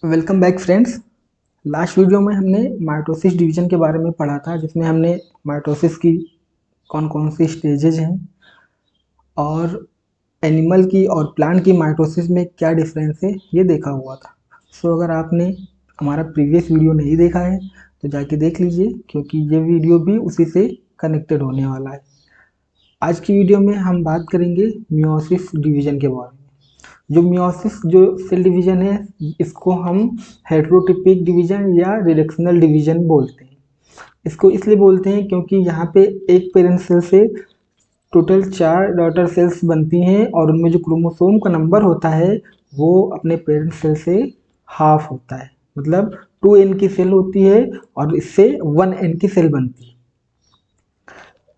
Welcome back friends. Last video में हमने mitosis division के बारे में पढ़ा था, जिसमें हमने माइटोसिस की कौन कौन सी स्टेजेज हैं और एनिमल की और प्लांट की माइटोसिस में क्या डिफरेंस है ये देखा हुआ था। सो अगर आपने हमारा प्रीवियस वीडियो नहीं देखा है तो जाके देख लीजिए, क्योंकि ये वीडियो भी उसी से कनेक्टेड होने वाला है। आज की वीडियो में हम बात करेंगे मियोसिस डिवीजन के बारे में। जो मियोसिस जो सेल डिवीजन है, इसको हम हेटेरोटिपिक डिवीजन या रिडक्शनल डिवीजन बोलते हैं। इसको इसलिए बोलते हैं क्योंकि यहाँ पे एक पेरेंट सेल से टोटल 4 डॉटर सेल्स बनती हैं और उनमें जो क्रोमोसोम का नंबर होता है वो अपने पेरेंट सेल से हाफ होता है। मतलब 2n की सेल होती है और इससे 1n की सेल बनती है।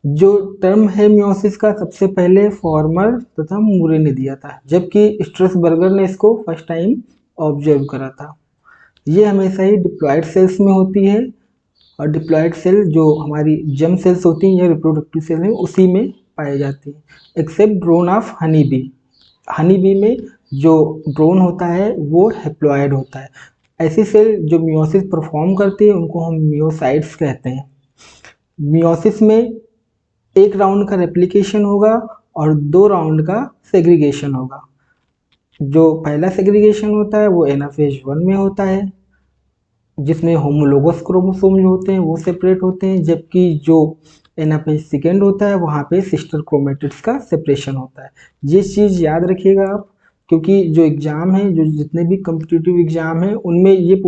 जो टर्म है मियोसिस का सबसे पहले फॉर्मर तथा मूरे ने दिया था, जबकि स्ट्रसबर्गर ने इसको फर्स्ट टाइम ऑब्जर्व करा था। ये हमेशा ही डिप्लॉयड सेल्स में होती है और डिप्लॉयड सेल जो हमारी जर्म सेल्स होती हैं या रिप्रोडक्टिव सेल है उसी में पाई जाती है, except drone of honey bee. Honey bee में जो ड्रोन होता है वो हैप्लॉयड होता है। ऐसी सेल जो मियोसिस परफॉर्म करती है उनको हम मियोसाइट्स कहते हैं। मियोसिस में एक राउंड का रेप्लिकेशन होगा और 2 राउंड का सेग्रीगेशन होगा। जो पहला सेग्रीगेशन होता है वो एनाफेज 1 में होता है, जिसमें होमोलोगस क्रोमोसोम जो होते हैं वो सेपरेट होते हैं, जबकि जो एनाफेज सेकेंड होता है वहाँ पे सिस्टर क्रोमेटिड्स का सेपरेशन होता है। ये चीज़ याद रखिएगा आप, क्योंकि जो एग्ज़ाम है, जो जितने भी कम्पिटिटिव एग्ज़ाम हैं उनमें ये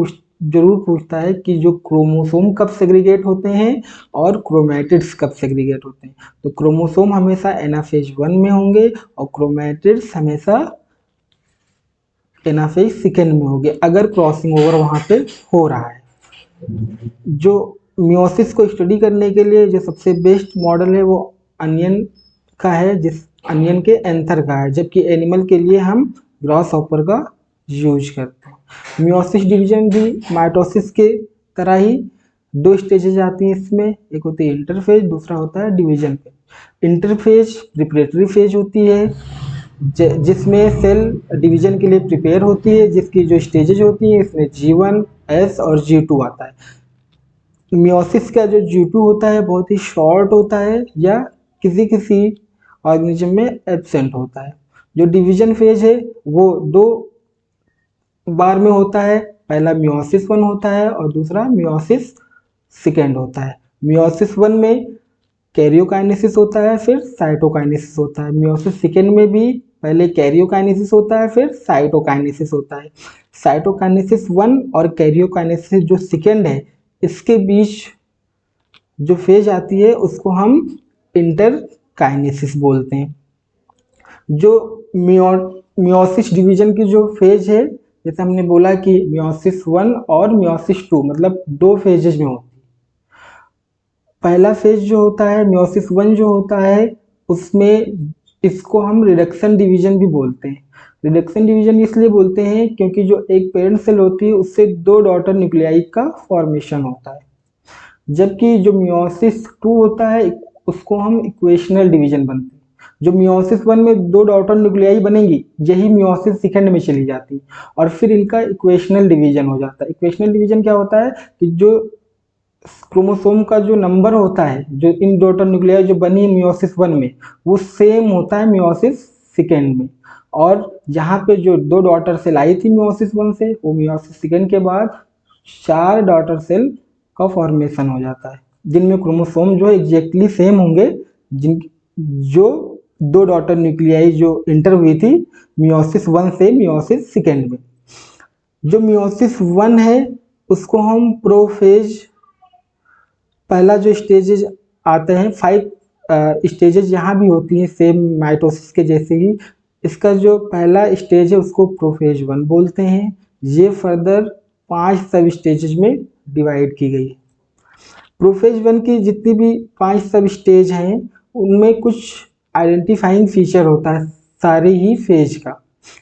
जरूर पूछता है कि जो क्रोमोसोम कब सेग्रीगेट होते हैं और क्रोमेटिड्स कब सेग्रीगेट होते हैं। तो क्रोमोसोम हमेशा एनाफेज 1 में होंगे और क्रोमेटिड्स हमेशा एनाफेज सेकेंड में होंगे, अगर क्रॉसिंग ओवर वहाँ पे हो रहा है। जो मियोसिस को स्टडी करने के लिए जो सबसे बेस्ट मॉडल है वो अनियन का है, जिस अनियन के एंथर का है, जबकि एनिमल के लिए हम ग्रास हॉपर का यूज करते हैं। मियोसिस डिवीजन भी माइटोसिस के तरह ही 2 स्टेजेज आती हैं इसमें, एक होती है इंटरफेज, दूसरा होता है division phase. Interphase preparatory phase होती है जिसमें सेल डिवीजन के लिए प्रिपेयर होती है, जिसकी जो स्टेजेज होती है इसमें G1, S और G2 आता है। मियोसिस का जो G2 होता है बहुत ही शॉर्ट होता है या किसी किसी ऑर्गेनिज्म में एब्सेंट होता है। जो डिवीजन फेज है वो 2 बार में होता है, पहला मियोसिस 1 होता है और दूसरा मियोसिस सेकेंड होता है। मियोसिस 1 में कैरियोकाइनेसिस होता है, फिर साइटोकाइनेसिस होता है। मियोसिस सेकेंड में भी पहले कैरियोकाइनेसिस होता है, फिर साइटोकाइनेसिस होता है। साइटोकाइनेसिस 1 और कैरियोकाइनेसिस जो सेकेंड है, इसके बीच जो फेज आती है उसको हम इंटरकाइनेसिस बोलते हैं। जो मियोसिस डिवीजन की जो फेज है, जैसे हमने बोला कि मियोसिस 1 और मियोसिस 2 मतलब 2 फेजेज में होती है। पहला फेज जो होता है मियोसिस 1 जो होता है उसमें इसको हम रिडक्शन डिवीजन भी बोलते हैं। रिडक्शन डिवीजन इसलिए बोलते हैं क्योंकि जो एक पेरेंट सेल होती है उससे 2 डॉटर न्यूक्लियाई का फॉर्मेशन होता है, जबकि जो मियोसिस 2 होता है उसको हम इक्वेशनल डिवीजन बनते हैं। जो मियोसिस 1 में 2 डॉटर न्यूक्लियाई बनेंगी, यही मियोसिस सेकेंड में चली जाती है और फिर इनका इक्वेशनल डिवीजन हो जाता है। इक्वेशनल डिवीजन क्या होता है कि जो क्रोमोसोम का जो नंबर होता है जो इन डॉटर न्यूक्लियाई जो बनी है मियोसिस 1 में, वो सेम होता है मियोसिस सेकेंड में। और यहाँ पे जो 2 डॉटर सेल आई थी मियोसिस 1 से, वो मियोसिस सेकेंड के बाद 4 डॉटर सेल का फॉर्मेशन हो जाता है, जिनमें क्रोमोसोम जो एग्जैक्टली सेम होंगे, जिन जो 2 डॉटर न्यूक्लियाई जो इंटर हुई थी मियोसिस 1 से मियोसिस सेकेंड में। जो मियोसिस 1 है उसको हम प्रोफेज, पहला जो स्टेजेज आते हैं 5 स्टेजेज यहाँ भी होती हैं सेम माइटोसिस के जैसे ही। इसका जो पहला स्टेज है उसको प्रोफेज 1 बोलते हैं। ये फर्दर 5 सब स्टेजेज में डिवाइड की गई। प्रोफेज 1 की जितनी भी 5 सब स्टेज हैं उनमें कुछ आइडेंटिफाइंग फीचर होता है सारे ही फेज का।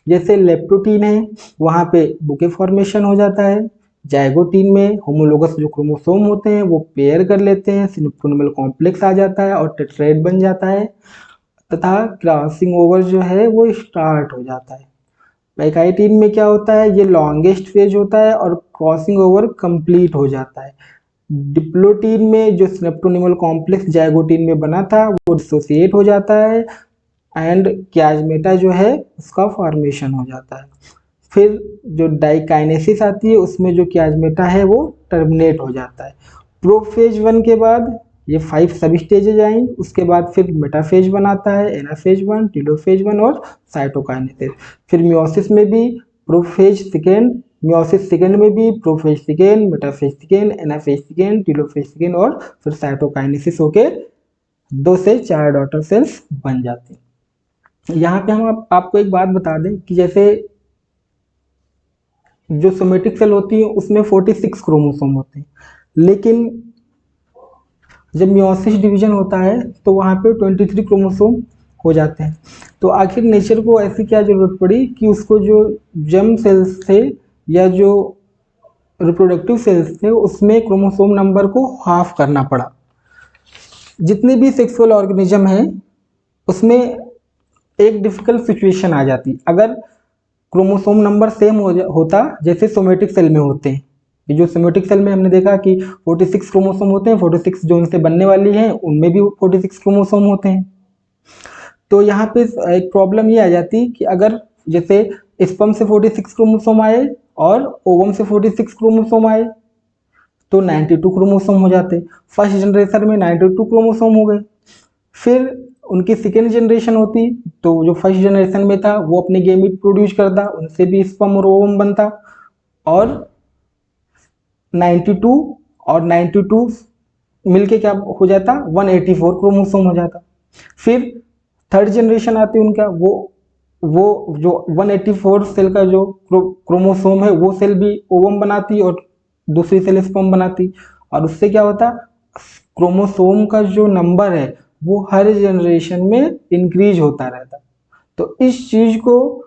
जैसे लेप्टोटीन है, वहाँ पे बुके फॉर्मेशन हो जाता है। जाइगोटीन में होमोलोगस जो क्रोमोसोम होते हैं वो पेयर कर लेते हैं, सिनोप्रोनिमल कॉम्प्लेक्स आ जाता है और टेट्राएड बन जाता है तथा क्रॉसिंग ओवर जो है वो स्टार्ट हो जाता है। पैकाइटिन में क्या होता है, ये लॉन्गेस्ट फेज होता है और क्रॉसिंग ओवर कंप्लीट हो जाता है। डिप्लोटीन में जो स्नेप्टोनिमल कॉम्प्लेक्स जाइगोटीन में बना था वो डिसोसिएट हो जाता है एंड क्याजमेटा जो है उसका फॉर्मेशन हो जाता है। फिर जो डाइकाइनेसिस आती है उसमें जो क्याजमेटा है वो टर्मिनेट हो जाता है। प्रोफेज 1 के बाद ये 5 सब स्टेजेज आई, उसके बाद फिर मेटाफेज 1 आता है, एनाफेज 1, टेलोफेज 1 और साइटोकाइनेसिस। फिर मियोसिस में भी प्रोफेज सेकेंड, मियोसिस सेकेंड में भी prophase second, metaphase second, anaphase second, telophase second और फिर साइटोकाइनेसिस होके 2 से 4 डॉटर सेल्स बन जाती हैं। यहाँ पे हम आपको एक बात बता दें कि जैसे जो सोमेटिक सेल होती है उसमें 46 क्रोमोसोम होते हैं, लेकिन जब मियोसिस डिवीजन होता है तो वहाँ पे 23 क्रोमोसोम हो जाते हैं। तो आखिर नेचर को ऐसी क्या जरूरत पड़ी कि उसको जो जर्म सेल्स थे या जो रिप्रोडक्टिव सेल्स थे उसमें क्रोमोसोम नंबर को हाफ करना पड़ा। जितने भी सेक्सुअल ऑर्गेनिज्म हैं उसमें एक डिफिकल्ट सिचुएशन आ जाती अगर क्रोमोसोम नंबर सेम होता जैसे सोमेटिक सेल में होते हैं। ये जो सोमेटिक सेल में हमने देखा कि 46 क्रोमोसोम होते हैं, 46 जो उनसे बनने वाली हैं उनमें भी 46 क्रोमोसोम होते हैं। तो यहाँ पे एक प्रॉब्लम ये आ जाती कि अगर जैसे स्पर्म से 46 क्रोमोसोम आए और ओवम से 46 क्रोमोसोम आए तो 92 क्रोमोसोम हो जाते। फर्स्ट जनरेशन में 92 क्रोमोसोम हो गए। फिर उनकी सेकेंड जनरेशन होती तो जो फर्स्ट जनरेशन में था वो अपने गेमीट प्रोड्यूस करता, उनसे भी स्पर्म और ओवम बनता और 92 और 92 मिलके क्या हो जाता 184 क्रोमोसोम हो जाता। फिर थर्ड जनरेशन आती उनका, वो जो 184 सेल का जो क्रोमोसोम है वो सेल भी ओवम बनाती और दूसरी सेल स्पर्म बनाती और उससे क्या होता क्रोमोसोम का जो नंबर है वो हर जनरेशन में इंक्रीज होता रहता। तो इस चीज को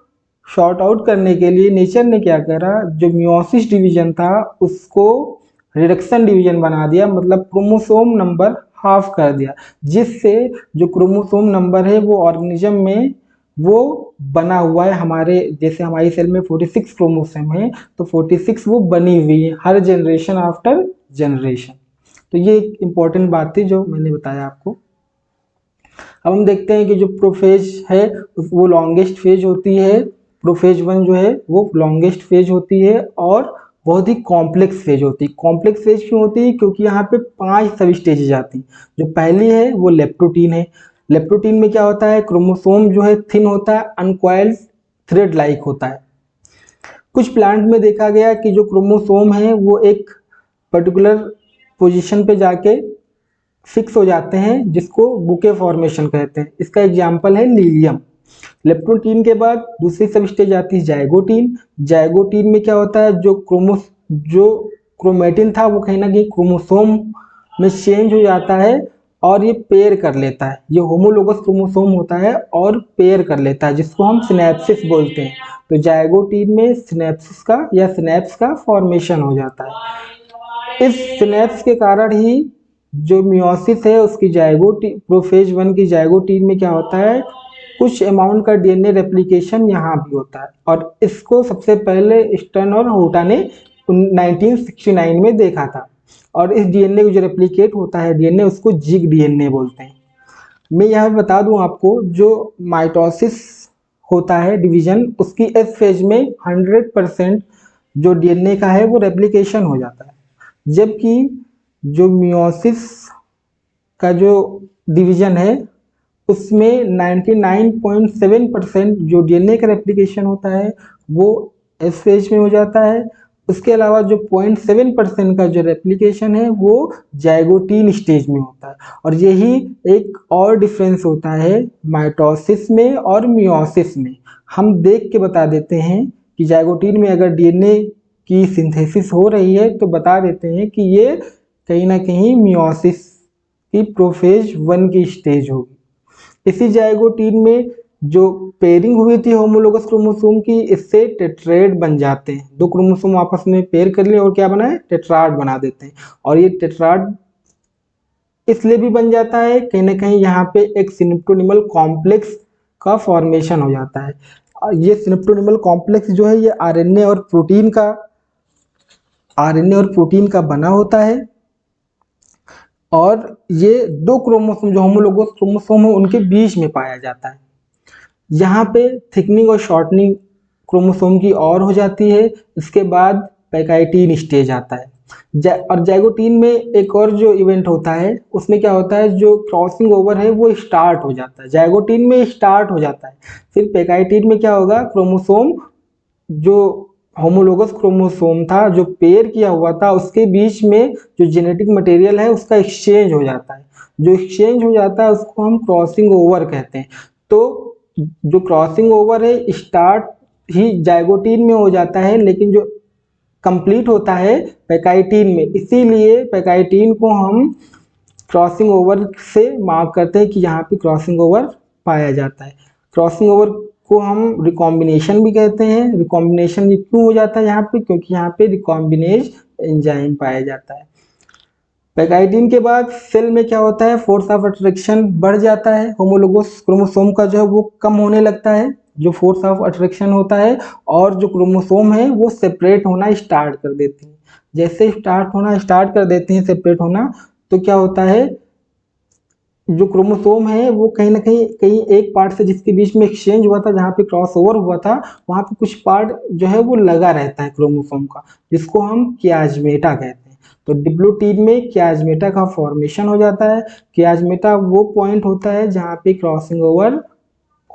शॉर्ट आउट करने के लिए नेचर ने क्या करा, जो मियोसिस डिवीजन था उसको रिडक्शन डिवीजन बना दिया, मतलब क्रोमोसोम नंबर हाफ कर दिया, जिससे जो क्रोमोसोम नंबर है वो ऑर्गेनिज्म में वो बना हुआ है। हमारे जैसे हमारी सेल में 46 क्रोमोसोम है तो 46 वो बनी हुई है हर जनरेशन आफ्टर जनरेशन। तो ये एक इम्पॉर्टेंट बात थी जो मैंने बताया आपको। अब हम देखते हैं कि जो प्रोफेज है वो लॉन्गेस्ट फेज होती है। प्रोफेज 1 जो है वो लॉन्गेस्ट फेज होती है और बहुत ही कॉम्प्लेक्स फेज होती है। कॉम्प्लेक्स फेज क्यों होती है, क्योंकि यहाँ पे 5 सब स्टेजेज आती हैं। जो पहली है वो लेप्टोटीन है। लेप्टोटीन में क्या होता है, क्रोमोसोम जो है थिन होता है, अनकॉइल्ड थ्रेड लाइक होता है। कुछ प्लांट में देखा गया कि जो क्रोमोसोम है वो एक पर्टिकुलर पोजीशन पे जाके फिक्स हो जाते हैं जिसको बुके फॉर्मेशन कहते हैं। इसका एग्जाम्पल है लीलियम। लेप्टोटीन के बाद दूसरी सब स्टेज आती है जाइगोटीन। जाइगोटीन में क्या होता है, जो क्रोमेटिन था वो कहीं ना कहीं क्रोमोसोम में चेंज हो जाता है और ये पेयर कर लेता है। ये होमोलोगस क्रोमोसोम होता है और पेयर कर लेता है जिसको हम सिनेप्सिस बोलते हैं। तो जाइगोटीन में सिनेप्सिस का या सिनेप्स का फॉर्मेशन हो जाता है। इस सिनेप्स के कारण ही जो मियोसिस है उसकी जाइगोटीन प्रोफेज 1 की जाइगोटीन में क्या होता है, कुछ अमाउंट का डीएनए रेप्लिकेशन यहाँ भी होता है और इसको सबसे पहले स्टर्न और होटा ने 1969 में देखा था। और इस डीएनए को जो रेप्लिकेट होता है डीएनए उसको जिग डीएनए बोलते हैं। मैं यहाँ बता दूं आपको, जो माइटोसिस होता है डिवीजन उसकी एस फेज में 100% जो डीएनए का है वो रेप्लिकेशन हो जाता है, जबकि जो मियोसिस का जो डिवीजन है उसमें 99.7% जो डीएनए का रेप्लिकेशन होता है वो एस फेज में हो जाता है। उसके अलावा जो 0.7% का जो रेप्लिकेशन है वो जाइगोटीन स्टेज में होता है। और यही एक और डिफरेंस होता है माइटोसिस में और मियोसिस में। हम देख के बता देते हैं कि जाइगोटीन में अगर डीएनए की सिंथेसिस हो रही है तो बता देते हैं कि ये कहीं ना कहीं मियोसिस की प्रोफेज 1 की स्टेज होगी। इसी जाइगोटीन में जो पेयरिंग हुई थी होमोलोगस क्रोमोसोम की, इससे टेट्राएड बन जाते हैं। दो क्रोमोसोम आपस में पेयर कर लिए और क्या बना है, टेट्राड बना देते हैं। और ये टेट्राड इसलिए भी बन जाता है कहीं ना कहीं यहाँ पे एक सिनेप्टोनिमल कॉम्प्लेक्स का फॉर्मेशन हो जाता है। ये सिनेप्टोनिमल कॉम्प्लेक्स जो है ये आरएनए और प्रोटीन का बना होता है, और ये दो क्रोमोसोम जो होमोलोगस क्रोमोसोम है उनके बीच में पाया जाता है। यहाँ पे थिकनिंग और शॉर्टनिंग क्रोमोसोम की और हो जाती है। इसके बाद पैकाइटीन स्टेज आता है। और जाइगोटीन में एक और जो इवेंट होता है उसमें क्या होता है, जो क्रॉसिंग ओवर है वो स्टार्ट हो जाता है, जाइगोटीन में स्टार्ट हो जाता है। फिर पैकाइटीन में क्या होगा, क्रोमोसोम जो होमोलोगस क्रोमोसोम था जो पेयर किया हुआ था उसके बीच में जो जेनेटिक मटेरियल है उसका एक्सचेंज हो जाता है। जो एक्सचेंज हो जाता है उसको हम क्रॉसिंग ओवर कहते हैं। तो जो क्रॉसिंग ओवर है स्टार्ट ही जाइगोटीन में हो जाता है, लेकिन जो कंप्लीट होता है पैकाइटीन में। इसीलिए पैकाइटीन को हम क्रॉसिंग ओवर से मार्क करते हैं कि यहाँ पे क्रॉसिंग ओवर पाया जाता है। क्रॉसिंग ओवर को हम रिकॉम्बिनेशन भी कहते हैं। रिकॉम्बिनेशन क्यों हो जाता है यहाँ पे, क्योंकि यहाँ पे रिकॉम्बिनेज एंजाइम पाया जाता है। पैकाइटीन के बाद सेल में क्या होता है, फोर्स ऑफ अट्रैक्शन बढ़ जाता है, होमोलोगस क्रोमोसोम का जो है वो कम होने लगता है, जो फोर्स ऑफ अट्रैक्शन होता है, और जो क्रोमोसोम है वो सेपरेट होना स्टार्ट कर देते हैं। जैसे स्टार्ट कर देते हैं सेपरेट होना, तो क्या होता है, जो क्रोमोसोम है वो कहीं ना कहीं एक पार्ट से जिसके बीच में एक्सचेंज हुआ था, जहाँ पे क्रॉस ओवर हुआ था, वहाँ पे कुछ पार्ट जो है वो लगा रहता है क्रोमोसोम का, जिसको हम कियाजमेटा कहते हैं। तो डिप्लोटीन में कियाजमेटा का फॉर्मेशन हो जाता है। कियाजमेटा वो पॉइंट होता है जहाँ पे क्रॉसिंग ओवर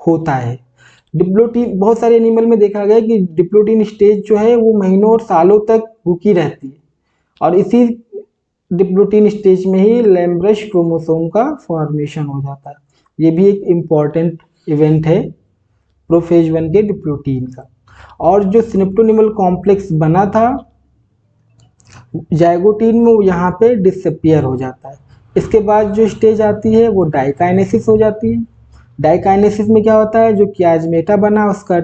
होता है। डिप्लोटीन बहुत सारे एनिमल में देखा गया कि डिप्लोटीन स्टेज जो है वो महीनों और सालों तक रुकी रहती है, और इसी डिप्लोटीन स्टेज में ही लैम्ब्रश क्रोमोसोम का फॉर्मेशन हो जाता है। ये भी एक इम्पॉर्टेंट इवेंट है प्रोफेज 1 के डिप्लोटीन का। और जो सिनेप्टोनिमल कॉम्प्लेक्स बना था जाइगोटीन में, वो यहाँ पे डिसअपियर हो जाता है। इसके बाद जो स्टेज आती है वो डाइकाइनेसिस हो जाती है। डाइकाइनेसिस में क्या होता है, जो कियाजमेटा बना उसका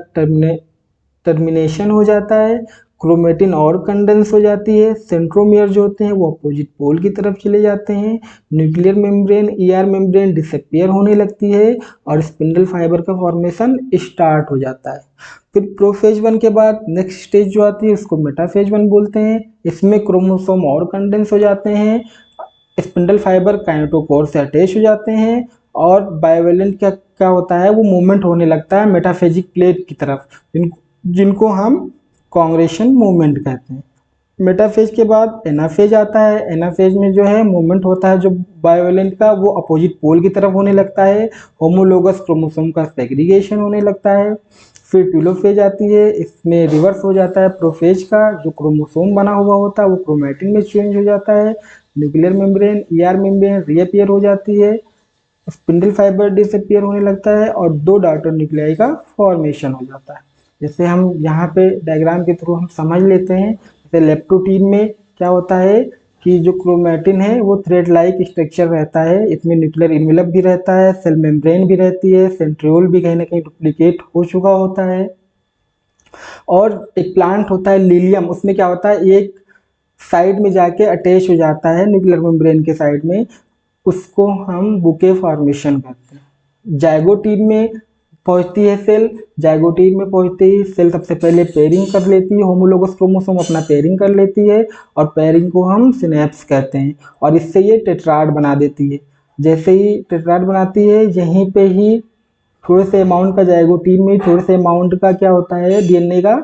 टर्मिनेशन हो जाता है, क्रोमेटिन और कंडेंस हो जाती है, सेंट्रोमियर जो होते हैं वो अपोजिट पोल की तरफ चले जाते हैं, nuclear membrane ER membrane disappear होने लगती है, और स्पिंडल फाइबर का फॉर्मेशन स्टार्ट हो जाता है। फिर प्रोफेज 1 के बाद नेक्स्ट स्टेज जो आती है उसको मेटाफेज 1 बोलते हैं। इसमें क्रोमोसोम और कंडेंस हो जाते हैं, स्पिंडल फाइबर काइनेटोकोर से अटैच हो जाते हैं, और बायोवेलेंट क्या क्या होता है, वो मूवमेंट होने लगता है मेटाफेजिक प्लेट की तरफ, जिनको हम कांग्रेशन मूवमेंट कहते हैं। मेटाफेज के बाद एनाफेज आता है। एनाफेज में जो है मूवमेंट होता है जो बायोवेलेंट का, वो अपोजिट पोल की तरफ होने लगता है, होमोलोगस क्रोमोसोम का सेग्रीगेशन होने लगता है। फिर टेलोफेज आती है, इसमें रिवर्स हो जाता है प्रोफेज का, जो क्रोमोसोम बना हुआ होता है वो क्रोमैटिन में चेंज हो जाता है, nuclear membrane ER membrane reappear हो जाती है, स्पिंडल फाइबर डिसअपियर होने लगता है, और दो डॉटर न्यूक्लियाई का फॉर्मेशन हो जाता है। जैसे हम यहाँ पे डायग्राम के थ्रू हम समझ लेते हैं, जैसे लेप्टोटीन में क्या होता है कि जो क्रोमैटिन है वो थ्रेड लाइक स्ट्रक्चर रहता है, इसमें न्यूक्लियर इनवेलप भी रहता है, सेल मेम्ब्रेन भी रहती है, सेंट्रियोल भी कहीं ना कहीं डुप्लीकेट हो चुका होता है। और एक प्लांट होता है लीलियम, उसमें क्या होता है, एक साइड में जाके अटैच हो जाता है न्यूक्लियर मेम्ब्रेन के साइड में, उसको हम बुके फॉर्मेशन कहते हैं। जाइगोटीन में पहुंचती है सेल, जाइगोटीन में पहुंचते ही सेल सबसे पहले पेयरिंग कर लेती है, होमोलोगस क्रोमोसोम अपना पेयरिंग कर लेती है, और पेयरिंग को हम सिनेप्स कहते हैं, और इससे ये टेट्राड बना देती है। जैसे ही टेट्राड बनाती है, यहीं पे ही थोड़े से अमाउंट का जाइगोटीन में थोड़े से अमाउंट का क्या होता है, डीएनए का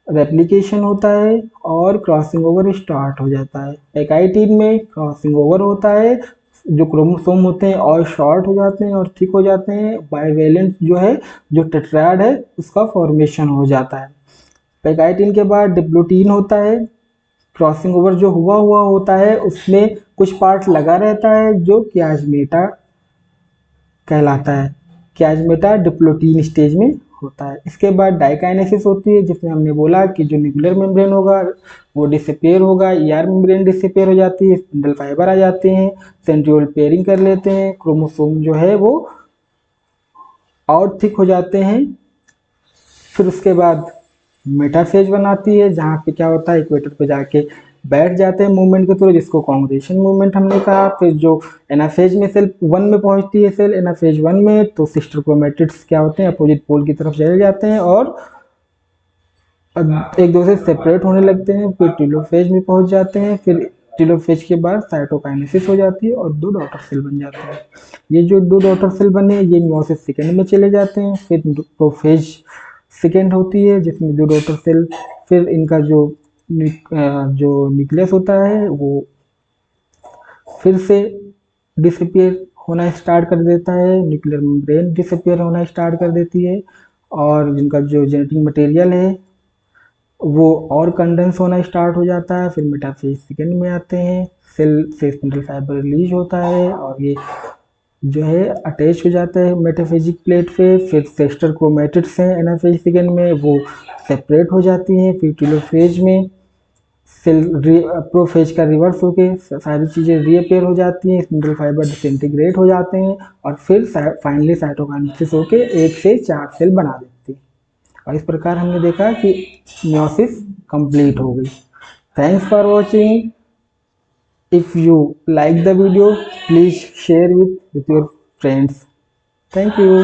रेप्लिकेशन होता है, और क्रॉसिंग ओवर स्टार्ट हो जाता है। पैकाइटीन में क्रॉसिंग ओवर होता है, जो क्रोमोसोम होते हैं और शॉर्ट हो जाते हैं और थिक हो जाते हैं, बाइवेलेंट जो है जो टेट्राड है उसका फॉर्मेशन हो जाता है। पैकाइटीन के बाद डिप्लोटीन होता है, क्रॉसिंग ओवर जो हुआ होता है उसमें कुछ पार्ट लगा रहता है जो कियाजमेटा कहलाता है। कियाजमेटा डिप्लोटीन स्टेज में होता है। इसके बाद डाइकाइनेसिस होती है, जिसमें हमने बोला कि जो न्यूक्लियर मेम्ब्रेन होगा वो डिसअपियर होगा, ईआर मेम्ब्रेन डिसअपियर हो जाती है, स्पिंडल फाइबर आ जाते हैं, सेंट्रियोल पेयरिंग कर लेते हैं, क्रोमोसोम जो है वो और थिक हो जाते हैं। फिर उसके बाद मेटाफेज बनाती है, जहाँ पे क्या होता है, इक्वेटर पे जाके बैठ जाते हैं मूवमेंट के थ्रू, जिसको कांग्रेशन मूवमेंट हमने कहा। फिर जो एनाफेज में सेल 1 में पहुंचती है सेल एनाफेज 1 में, तो सिस्टर क्रोमेटिड्स क्या होते हैं, अपोजिट पोल की तरफ चले जाते हैं और एक दूसरे से सेपरेट होने लगते हैं। फिर टेलोफेज में पहुंच जाते हैं। फिर टेलोफेज के बाद साइटोकाइनेसिस हो जाती है और 2 डॉटर सेल बन जाते हैं। ये जो 2 डॉटर सेल बने ये मियोसिस सेकेंड में चले जाते हैं। फिर प्रोफेज सेकेंड होती है जिसमें 2 डॉटर सेल, फिर इनका जो न्यूक्लियस होता है वो फिर से डिसअपियर होना स्टार्ट कर देता है, न्यूक्लियर मेम्ब्रेन डिसअपियर होना स्टार्ट कर देती है और जिनका जो जेनेटिक मटेरियल है वो और कंडेंस होना स्टार्ट हो जाता है। फिर मेटाफेज सेकेंड में आते हैं, सेल से स्पिंडल फाइबर रिलीज होता है और ये जो है अटैच हो जाता है मेटाफेजिक प्लेट पे। फिर सिस्टर क्रोमेटिड्स हैं एनाफेज सेकेंड में, वो सेपरेट हो जाती हैं। फिर टेलोफेज में सेल प्रोफेज का रिवर्स होके सारी चीज़ें रीअपेयर हो जाती हैं, स्पिंडल फाइबर डिसइंटीग्रेट हो जाते हैं और फिर फाइनली साइटोकाइनेसिस होके 1 से 4 सेल बना देती है। और इस प्रकार हमने देखा कि मियोसिस कंप्लीट हो गई। Thanks for watching. If you like the video please share with your friends. Thank you.